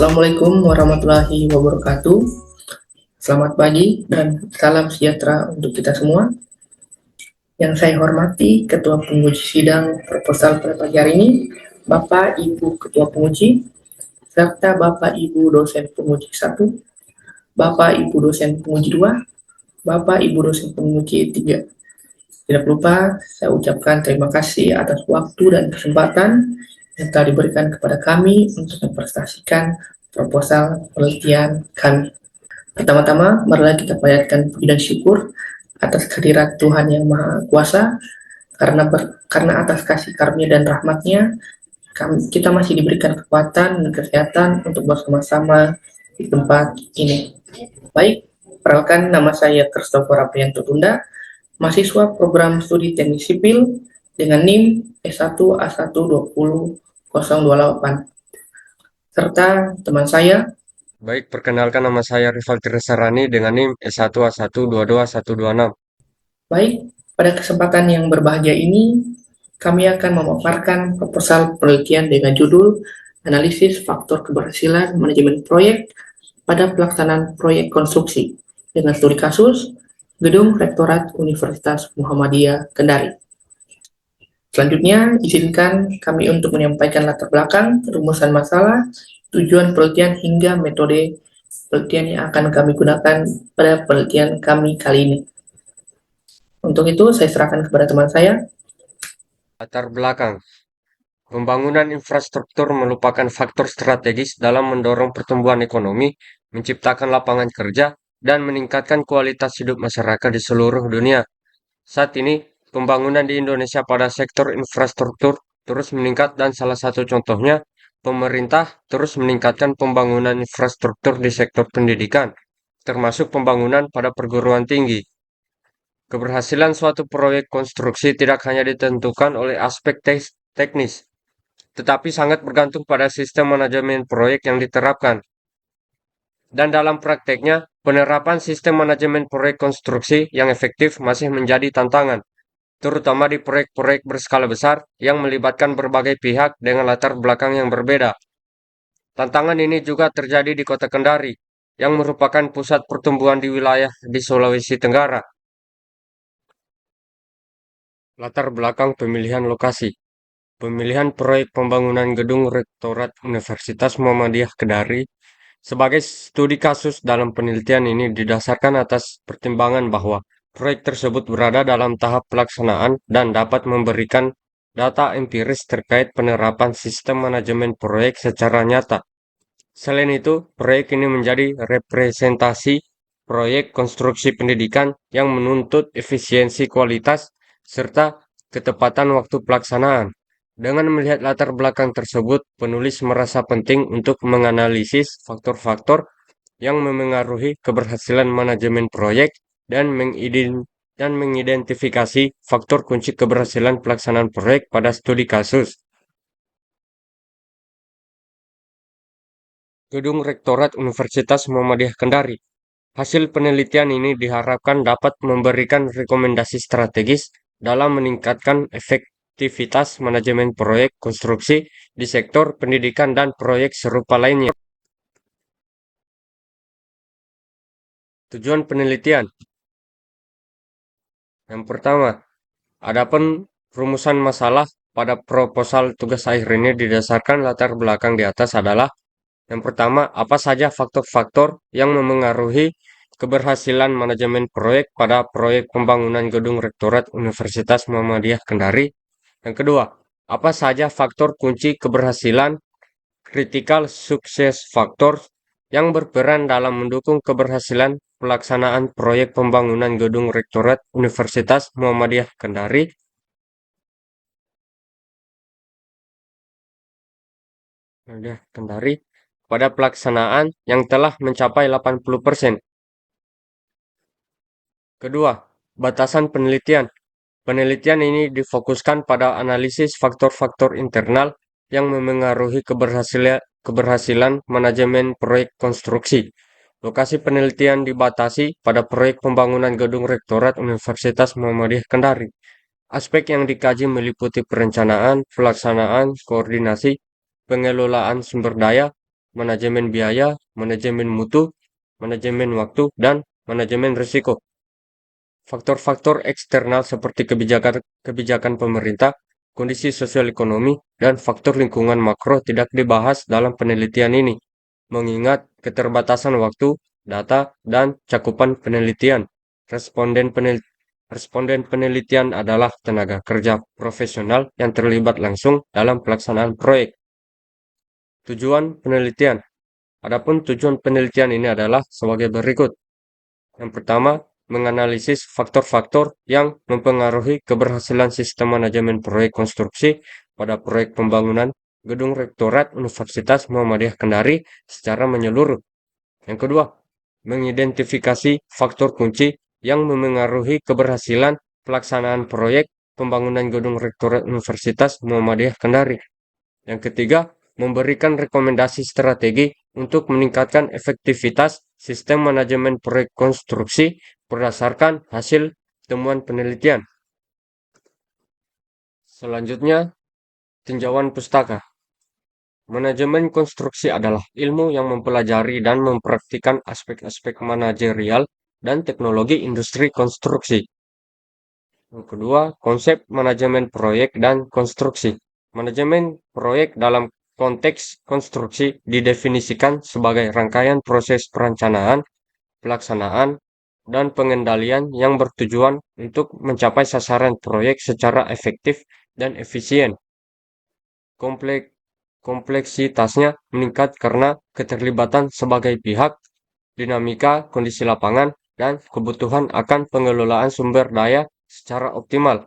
Assalamualaikum warahmatullahi wabarakatuh. Selamat pagi dan salam sejahtera untuk kita semua. Yang saya hormati Ketua Penguji Sidang Proposal pada pagi hari ini, Bapak Ibu Ketua Penguji, serta Bapak Ibu Dosen Penguji 1, Bapak Ibu Dosen Penguji 2, Bapak Ibu Dosen Penguji 3. Tidak lupa saya ucapkan terima kasih atas waktu dan kesempatan yang telah diberikan kepada kami untuk mempresentasikan proposal penelitian kami. Pertama-tama, marilah kita panjatkan puji dan syukur atas kehadirat Tuhan Yang Maha Kuasa, karena atas kasih karunia dan rahmat-Nya, kita masih diberikan kekuatan dan kesehatan untuk bersama-sama di tempat ini. Baik, perkenalkan nama saya Christopher Aprianto Tunda, mahasiswa program studi teknik sipil dengan NIM S1A120.028, serta teman saya. Baik, perkenalkan nama saya Rivaldi Resarani dengan NIM S1A122.126. Baik, pada kesempatan yang berbahagia ini, kami akan memaparkan proposal penelitian dengan judul Analisis Faktor Keberhasilan Manajemen Proyek pada Pelaksanaan Proyek Konstruksi dengan studi kasus Gedung Rektorat Universitas Muhammadiyah Kendari. Selanjutnya, izinkan kami untuk menyampaikan latar belakang, rumusan masalah, tujuan penelitian hingga metode penelitian yang akan kami gunakan pada penelitian kami kali ini. Untuk itu, saya serahkan kepada teman saya. Latar belakang. Pembangunan infrastruktur merupakan faktor strategis dalam mendorong pertumbuhan ekonomi, menciptakan lapangan kerja, dan meningkatkan kualitas hidup masyarakat di seluruh dunia. Saat ini, pembangunan di Indonesia pada sektor infrastruktur terus meningkat dan salah satu contohnya, pemerintah terus meningkatkan pembangunan infrastruktur di sektor pendidikan, termasuk pembangunan pada perguruan tinggi. Keberhasilan suatu proyek konstruksi tidak hanya ditentukan oleh aspek teknis, tetapi sangat bergantung pada sistem manajemen proyek yang diterapkan. Dan dalam prakteknya, penerapan sistem manajemen proyek konstruksi yang efektif masih menjadi tantangan, terutama di proyek-proyek berskala besar yang melibatkan berbagai pihak dengan latar belakang yang berbeda. Tantangan ini juga terjadi di Kota Kendari, yang merupakan pusat pertumbuhan di wilayah di Sulawesi Tenggara. Latar belakang pemilihan lokasi. Pemilihan proyek pembangunan gedung Rektorat Universitas Muhammadiyah Kendari sebagai studi kasus dalam penelitian ini didasarkan atas pertimbangan bahwa proyek tersebut berada dalam tahap pelaksanaan dan dapat memberikan data empiris terkait penerapan sistem manajemen proyek secara nyata. Selain itu, proyek ini menjadi representasi proyek konstruksi pendidikan yang menuntut efisiensi kualitas serta ketepatan waktu pelaksanaan. Dengan melihat latar belakang tersebut, penulis merasa penting untuk menganalisis faktor-faktor yang memengaruhi keberhasilan manajemen proyek dan mengidentifikasi faktor kunci keberhasilan pelaksanaan proyek pada studi kasus. Gedung Rektorat Universitas Muhammadiyah Kendari. Hasil penelitian ini diharapkan dapat memberikan rekomendasi strategis dalam meningkatkan efektivitas manajemen proyek konstruksi di sektor pendidikan dan proyek serupa lainnya. Tujuan penelitian. Yang pertama, adapun rumusan masalah pada proposal tugas akhir ini didasarkan latar belakang di atas adalah yang pertama, apa saja faktor-faktor yang memengaruhi keberhasilan manajemen proyek pada proyek pembangunan gedung Rektorat Universitas Muhammadiyah Kendari? Yang kedua, apa saja faktor kunci keberhasilan critical success factors yang berperan dalam mendukung keberhasilan pelaksanaan proyek pembangunan gedung Rektorat Universitas Muhammadiyah Kendari pada pelaksanaan yang telah mencapai 80%. Kedua, batasan penelitian. Penelitian ini difokuskan pada analisis faktor-faktor internal yang memengaruhi keberhasilan manajemen proyek konstruksi. Lokasi penelitian dibatasi pada proyek pembangunan gedung Rektorat Universitas Muhammadiyah Kendari. Aspek yang dikaji meliputi perencanaan, pelaksanaan, koordinasi, pengelolaan sumber daya, manajemen biaya, manajemen mutu, manajemen waktu, dan manajemen risiko. Faktor-faktor eksternal seperti kebijakan pemerintah, kondisi sosial ekonomi, dan faktor lingkungan makro tidak dibahas dalam penelitian ini, mengingat keterbatasan waktu, data, dan cakupan penelitian. Responden penelitian adalah tenaga kerja profesional yang terlibat langsung dalam pelaksanaan proyek. Tujuan penelitian. Adapun tujuan penelitian ini adalah sebagai berikut. Yang pertama, menganalisis faktor-faktor yang mempengaruhi keberhasilan sistem manajemen proyek konstruksi pada proyek pembangunan gedung Rektorat Universitas Muhammadiyah Kendari secara menyeluruh. Yang kedua, mengidentifikasi faktor kunci yang memengaruhi keberhasilan pelaksanaan proyek pembangunan gedung Rektorat Universitas Muhammadiyah Kendari. Yang ketiga, memberikan rekomendasi strategi untuk meningkatkan efektivitas sistem manajemen proyek konstruksi berdasarkan hasil temuan penelitian. Selanjutnya, tinjauan pustaka. Manajemen konstruksi adalah ilmu yang mempelajari dan mempraktikkan aspek-aspek manajerial dan teknologi industri konstruksi. Yang kedua, konsep manajemen proyek dan konstruksi. Manajemen proyek dalam konteks konstruksi didefinisikan sebagai rangkaian proses perencanaan, pelaksanaan, dan pengendalian yang bertujuan untuk mencapai sasaran proyek secara efektif dan efisien. Kompleksitasnya meningkat karena keterlibatan sebagai pihak, dinamika kondisi lapangan, dan kebutuhan akan pengelolaan sumber daya secara optimal.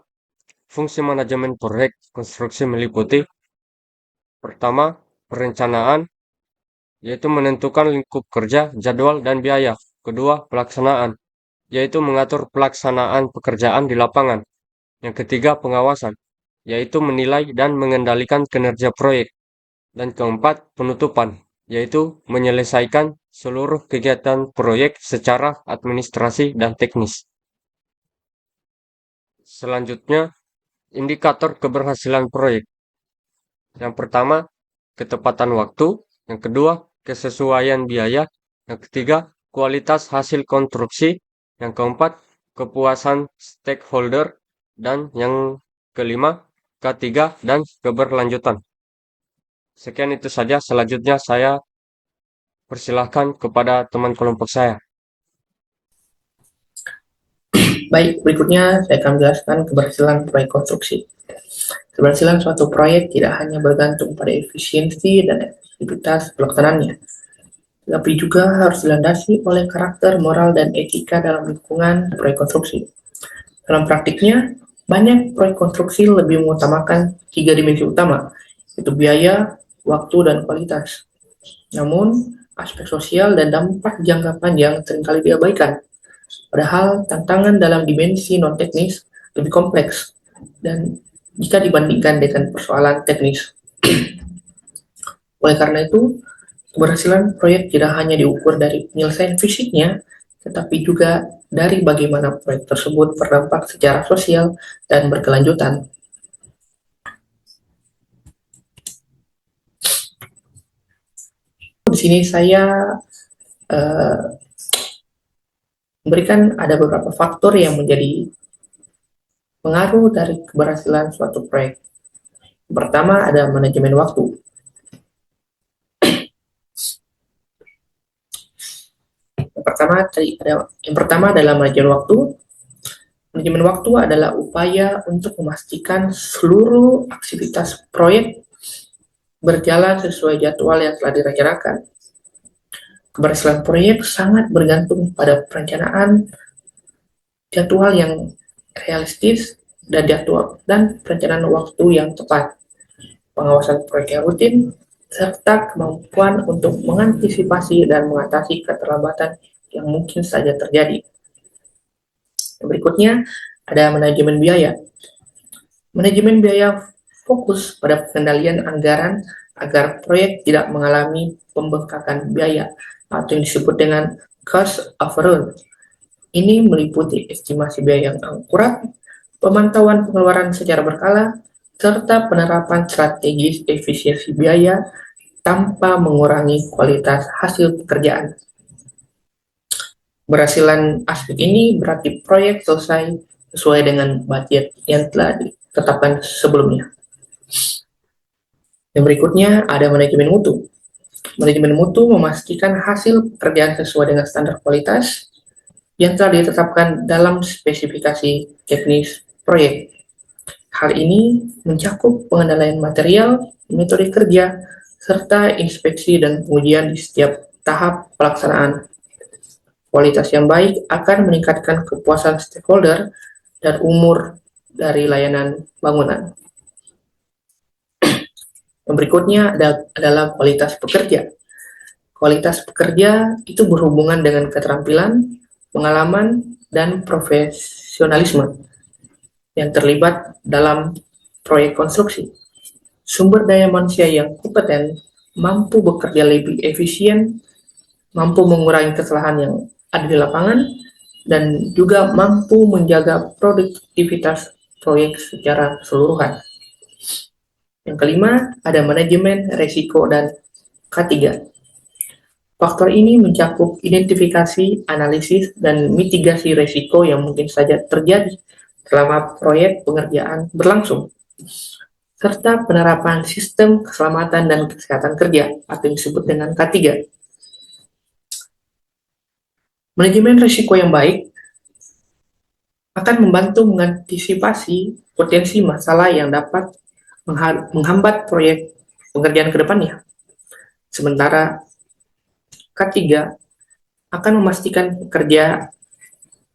Fungsi manajemen proyek konstruksi meliputi: pertama, perencanaan, yaitu menentukan lingkup kerja, jadwal, dan biaya. Kedua, pelaksanaan, yaitu mengatur pelaksanaan pekerjaan di lapangan. Yang ketiga, pengawasan, yaitu menilai dan mengendalikan kinerja proyek. Dan keempat, penutupan, yaitu menyelesaikan seluruh kegiatan proyek secara administrasi dan teknis. Selanjutnya, indikator keberhasilan proyek. Yang pertama, ketepatan waktu. Yang kedua, kesesuaian biaya. Yang ketiga, kualitas hasil konstruksi. Yang keempat, kepuasan stakeholder. Dan yang kelima, ketiga, dan keberlanjutan. Sekian itu saja. Selanjutnya saya persilahkan kepada teman kelompok saya. Baik, berikutnya saya akan menjelaskan keberhasilan proyek konstruksi. Keberhasilan suatu proyek tidak hanya bergantung pada efisiensi dan efektivitas pelaksanaannya, tapi juga harus dilandasi oleh karakter, moral, dan etika dalam lingkungan proyek konstruksi. Dalam praktiknya, banyak proyek konstruksi lebih mengutamakan 3 dimensi utama, yaitu biaya, waktu, dan kualitas. Namun, aspek sosial dan dampak jangka panjang seringkali diabaikan. Padahal tantangan dalam dimensi non-teknis lebih kompleks dan jika dibandingkan dengan persoalan teknis. Oleh karena itu, keberhasilan proyek tidak hanya diukur dari penyelesaian fisiknya, tetapi juga dari bagaimana proyek tersebut berdampak secara sosial dan berkelanjutan. Di sini saya memberikan ada beberapa faktor yang menjadi pengaruh dari keberhasilan suatu proyek. Yang pertama ada manajemen waktu. Yang pertama adalah manajemen waktu. Manajemen waktu adalah upaya untuk memastikan seluruh aktivitas proyek berjalan sesuai jadwal yang telah direncanakan. Keberhasilan proyek sangat bergantung pada perencanaan, jadwal yang realistis, dan perencanaan waktu yang tepat, pengawasan proyek yang rutin, serta kemampuan untuk mengantisipasi dan mengatasi keterlambatan yang mungkin saja terjadi. Berikutnya ada manajemen biaya. Manajemen biaya fokus pada pengendalian anggaran agar proyek tidak mengalami pembengkakan biaya atau yang disebut dengan cost overrun. Ini meliputi estimasi biaya yang akurat, pemantauan pengeluaran secara berkala, serta penerapan strategi efisiensi biaya tanpa mengurangi kualitas hasil pekerjaan. Berhasilan aspek ini berarti proyek selesai sesuai dengan budget yang telah ditetapkan sebelumnya. Yang berikutnya ada manajemen mutu. Manajemen mutu memastikan hasil pekerjaan sesuai dengan standar kualitas yang telah ditetapkan dalam spesifikasi teknis proyek. Hal ini mencakup pengendalian material, metode kerja, serta inspeksi dan pengujian di setiap tahap pelaksanaan. Kualitas yang baik akan meningkatkan kepuasan stakeholder dan umur dari layanan bangunan. Yang berikutnya adalah kualitas pekerja. Kualitas pekerja itu berhubungan dengan keterampilan, pengalaman, dan profesionalisme yang terlibat dalam proyek konstruksi. Sumber daya manusia yang kompeten, mampu bekerja lebih efisien, mampu mengurangi kesalahan yang ada di lapangan, dan juga mampu menjaga produktivitas proyek secara keseluruhan. Yang kelima, ada manajemen resiko dan K3. Faktor ini mencakup identifikasi, analisis, dan mitigasi resiko yang mungkin saja terjadi selama proyek pengerjaan berlangsung, serta penerapan sistem keselamatan dan kesehatan kerja atau yang disebut dengan K3. Manajemen risiko yang baik akan membantu mengantisipasi potensi masalah yang dapat menghambat proyek pengerjaan ke depannya. Sementara K3 akan memastikan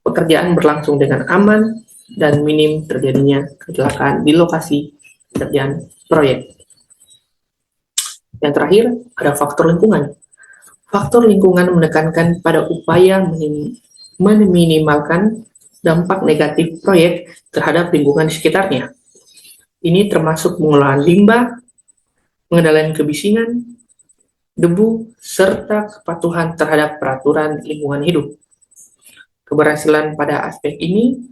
pekerjaan berlangsung dengan aman dan minim terjadinya kecelakaan di lokasi pekerjaan proyek. Yang terakhir, ada faktor lingkungan. Faktor lingkungan menekankan pada upaya meminimalkan dampak negatif proyek terhadap lingkungan di sekitarnya. Ini termasuk pengolahan limbah, pengendalian kebisingan, debu, serta kepatuhan terhadap peraturan lingkungan hidup. Keberhasilan pada aspek ini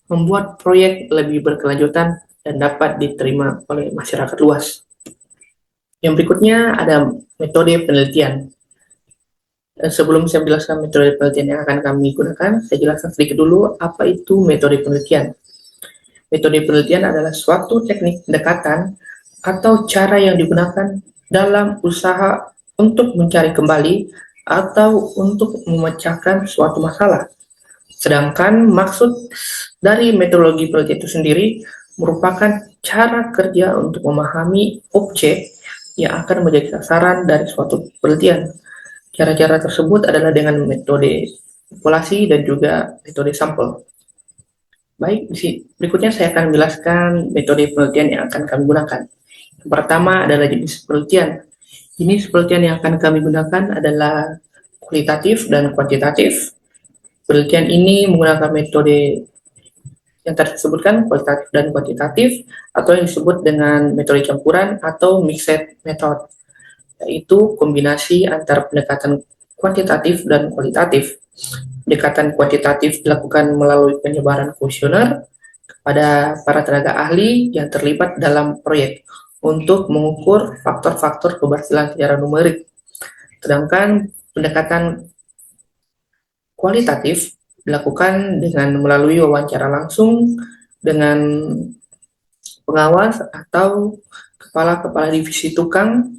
membuat proyek lebih berkelanjutan dan dapat diterima oleh masyarakat luas. Yang berikutnya ada metode penelitian. Sebelum saya menjelaskan metode penelitian yang akan kami gunakan, saya jelaskan sedikit dulu apa itu metode penelitian. Metode penelitian adalah suatu teknik pendekatan atau cara yang digunakan dalam usaha untuk mencari kembali atau untuk memecahkan suatu masalah. Sedangkan maksud dari metodologi penelitian itu sendiri merupakan cara kerja untuk memahami objek yang akan menjadi sasaran dari suatu penelitian. Cara-cara tersebut adalah dengan metode populasi dan juga metode sampel. Baik, berikutnya saya akan menjelaskan metode penelitian yang akan kami gunakan. Yang pertama adalah jenis penelitian. Jenis penelitian yang akan kami gunakan adalah kualitatif dan kuantitatif. Penelitian ini menggunakan metode yang tadi disebutkan, kualitatif dan kuantitatif, atau yang disebut dengan metode campuran atau mixed method, yaitu kombinasi antara pendekatan kuantitatif dan kualitatif. Pendekatan kuantitatif dilakukan melalui penyebaran kuesioner kepada para tenaga ahli yang terlibat dalam proyek untuk mengukur faktor-faktor keberhasilan secara numerik. Sedangkan pendekatan kualitatif dilakukan dengan melalui wawancara langsung dengan pengawas atau kepala-kepala divisi tukang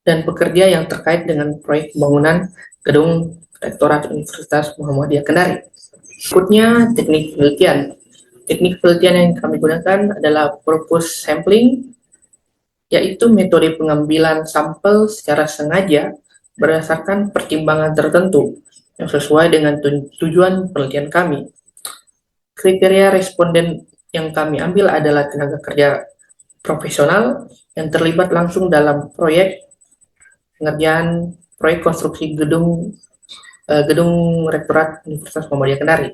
dan pekerja yang terkait dengan proyek pembangunan gedung Rektorat Universitas Muhammadiyah Kendari. Berikutnya, teknik penelitian. Teknik penelitian yang kami gunakan adalah purpose sampling, yaitu metode pengambilan sampel secara sengaja berdasarkan pertimbangan tertentu yang sesuai dengan tujuan penelitian kami. Kriteria responden yang kami ambil adalah tenaga kerja profesional yang terlibat langsung dalam proyek pengerjaan proyek konstruksi gedung Rektorat Universitas Muhammadiyah Kendari.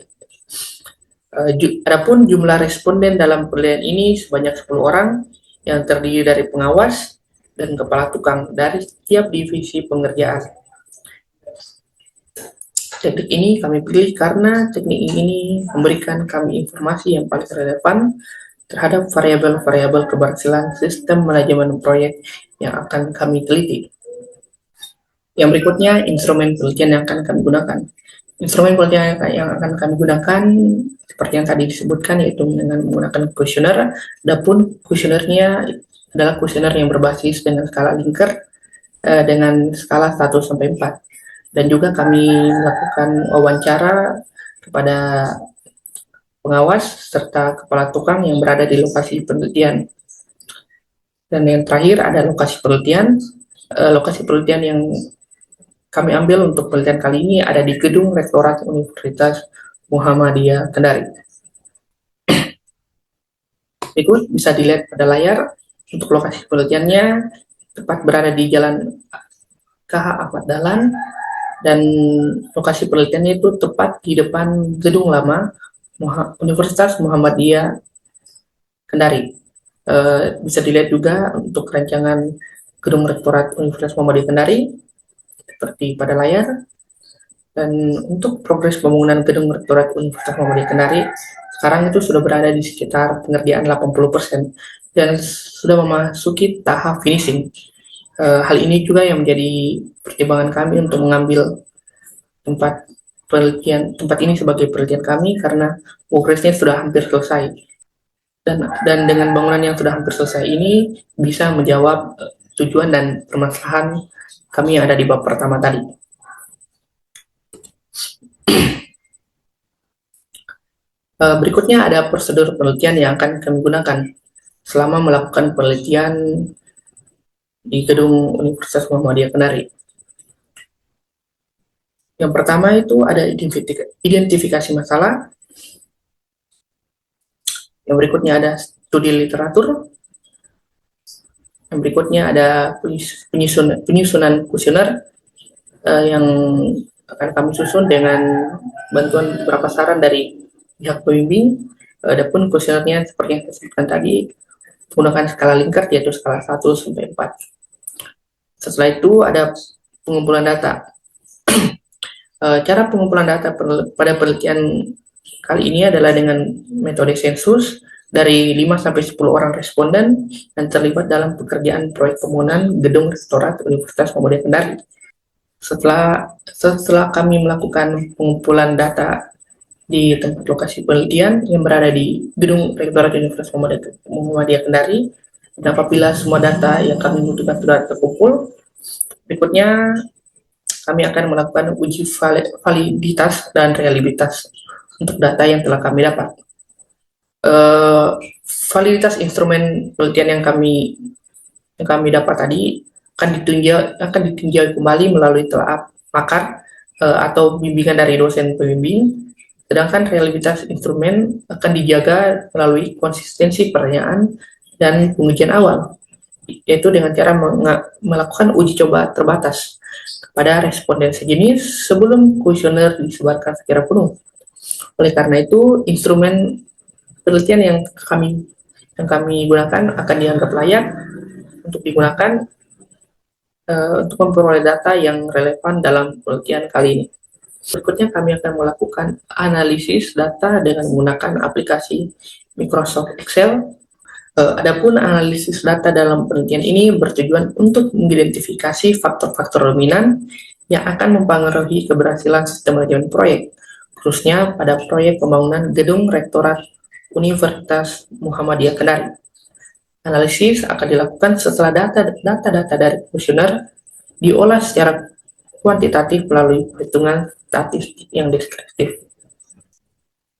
Adapun jumlah responden dalam penelitian ini sebanyak 10 orang yang terdiri dari pengawas dan kepala tukang dari setiap divisi pengerjaan. Teknik ini kami pilih karena teknik ini memberikan kami informasi yang paling relevan terhadap variabel-variabel keberhasilan sistem manajemen proyek yang akan kami teliti. Yang berikutnya, instrumen penelitian yang akan kami gunakan. Instrumen penelitian yang akan kami gunakan seperti yang tadi disebutkan, yaitu dengan menggunakan kuesioner. Adapun kuesionernya adalah kuesioner yang berbasis dengan skala Likert dengan skala 1 sampai 4. Dan juga kami melakukan wawancara kepada pengawas serta kepala tukang yang berada di lokasi penelitian. Dan yang terakhir ada lokasi penelitian. Lokasi penelitian yang kami ambil untuk penelitian kali ini ada di Gedung Rektorat Universitas Muhammadiyah Kendari. Berikut bisa dilihat pada layar untuk lokasi penelitiannya, tepat berada di Jalan KH Ahmad Dahlan, dan lokasi penelitiannya itu tepat di depan gedung lama Universitas Muhammadiyah Kendari. Bisa dilihat juga untuk rancangan Gedung Rektorat Universitas Muhammadiyah Kendari seperti pada layar. Dan untuk progres pembangunan Gedung Rektorat Universitas Muhammadiyah Kendari sekarang itu sudah berada di sekitar pengerjaan 80% dan sudah memasuki tahap finishing. Hal ini juga yang menjadi pertimbangan kami untuk mengambil tempat ini sebagai penelitian kami karena progresnya sudah hampir selesai. Dan dengan bangunan yang sudah hampir selesai ini bisa menjawab tujuan dan permasalahan kami yang ada di bab pertama tadi. Berikutnya ada prosedur penelitian yang akan kami gunakan selama melakukan penelitian di Gedung Universitas Muhammadiyah Kendari. Yang pertama itu ada identifikasi masalah. Yang berikutnya ada studi literatur. Yang berikutnya ada penyusunan kuesioner yang akan kami susun dengan bantuan beberapa saran dari pihak pembimbing. Adapun kuesionernya seperti yang saya sebutkan tadi menggunakan skala Likert yaitu skala 1 sampai 4. Setelah itu ada pengumpulan data. Cara pengumpulan data pada penelitian kali ini adalah dengan metode sensus dari 5 sampai 10 orang responden yang terlibat dalam pekerjaan proyek pembangunan Gedung Rektorat Universitas Muhammadiyah Kendari. Setelah kami melakukan pengumpulan data di tempat lokasi penelitian yang berada di Gedung Rektorat Universitas Muhammadiyah Kendari, dan apabila semua data yang kami butuhkan sudah terkumpul, berikutnya kami akan melakukan uji validitas dan reliabilitas untuk data yang telah kami dapat. Validitas instrumen penelitian yang kami dapat tadi akan ditinjau kembali melalui telah pakar atau bimbingan dari dosen pembimbing, sedangkan reliabilitas instrumen akan dijaga melalui konsistensi pertanyaan dan pengujian awal, yaitu dengan cara melakukan uji coba terbatas kepada responden sejenis sebelum kuesioner disebarkan secara penuh. Oleh karena itu, instrumen penelitian yang kami gunakan akan dianggap layak untuk digunakan untuk memperoleh data yang relevan dalam penelitian kali ini. Berikutnya kami akan melakukan analisis data dengan menggunakan aplikasi Microsoft Excel. Adapun analisis data dalam penelitian ini bertujuan untuk mengidentifikasi faktor-faktor dominan yang akan mempengaruhi keberhasilan sistem manajemen proyek, khususnya pada proyek pembangunan Gedung Rektorat Universitas Muhammadiyah Kendari. Analisis akan dilakukan setelah data-data dari kuesioner diolah secara kuantitatif melalui perhitungan statistik yang deskriptif.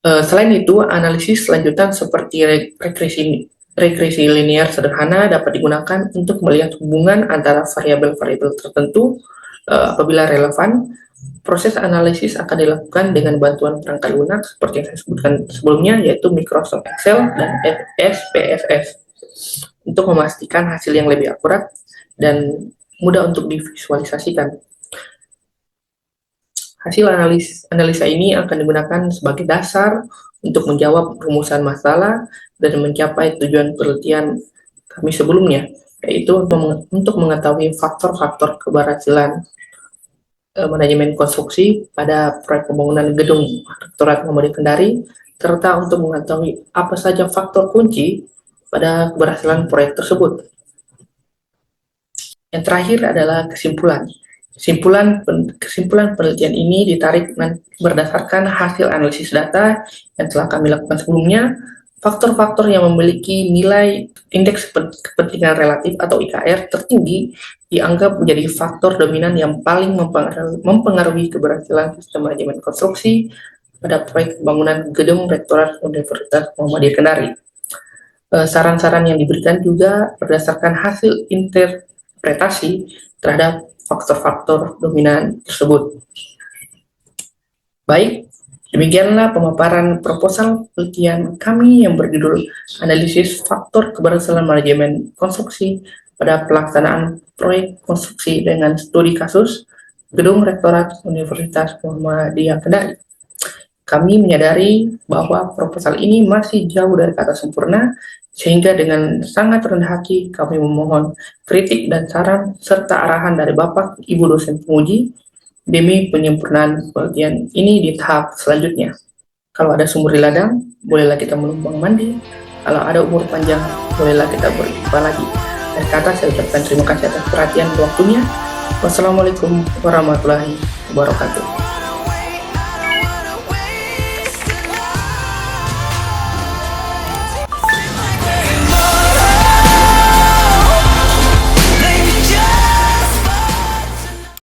Selain itu, analisis lanjutan seperti regresi linear sederhana dapat digunakan untuk melihat hubungan antara variabel-variabel tertentu apabila relevan. Proses analisis akan dilakukan dengan bantuan perangkat lunak seperti yang saya sebutkan sebelumnya, yaitu Microsoft Excel dan SPSS, untuk memastikan hasil yang lebih akurat dan mudah untuk divisualisasikan. Hasil analisa ini akan digunakan sebagai dasar untuk menjawab rumusan masalah dan mencapai tujuan penelitian kami sebelumnya, yaitu untuk mengetahui faktor-faktor keberhasilan manajemen konstruksi pada proyek pembangunan Gedung Rektorat Muhammadiyah Kendari, serta untuk mengetahui apa saja faktor kunci pada keberhasilan proyek tersebut. Yang terakhir adalah kesimpulan, Kesimpulan penelitian ini ditarik berdasarkan hasil analisis data yang telah kami lakukan sebelumnya. Faktor-faktor yang memiliki nilai indeks kepentingan relatif atau IKR tertinggi dianggap menjadi faktor dominan yang paling mempengaruhi keberhasilan sistem manajemen konstruksi pada proyek pembangunan gedung Rektorat Universitas Muhammadiyah Kendari. Saran-saran yang diberikan juga berdasarkan hasil interpretasi terhadap faktor-faktor dominan tersebut. Baik, demikianlah pemaparan proposal penelitian kami yang berjudul Analisis Faktor Keberhasilan Manajemen Konstruksi pada Pelaksanaan Proyek Konstruksi dengan Studi Kasus Gedung Rektorat Universitas Muhammadiyah Kendari. Kami menyadari bahwa proposal ini masih jauh dari kata sempurna, sehingga dengan sangat rendah hati kami memohon kritik dan saran serta arahan dari Bapak Ibu dosen penguji demi penyempurnaan penelitian ini di tahap selanjutnya. Kalau ada sumur di ladang, bolehlah kita menumpang mandi. Kalau ada umur panjang, bolehlah kita berjumpa lagi. Dan kata saya ucapkan terima kasih atas perhatian dan waktunya. Wassalamualaikum warahmatullahi wabarakatuh.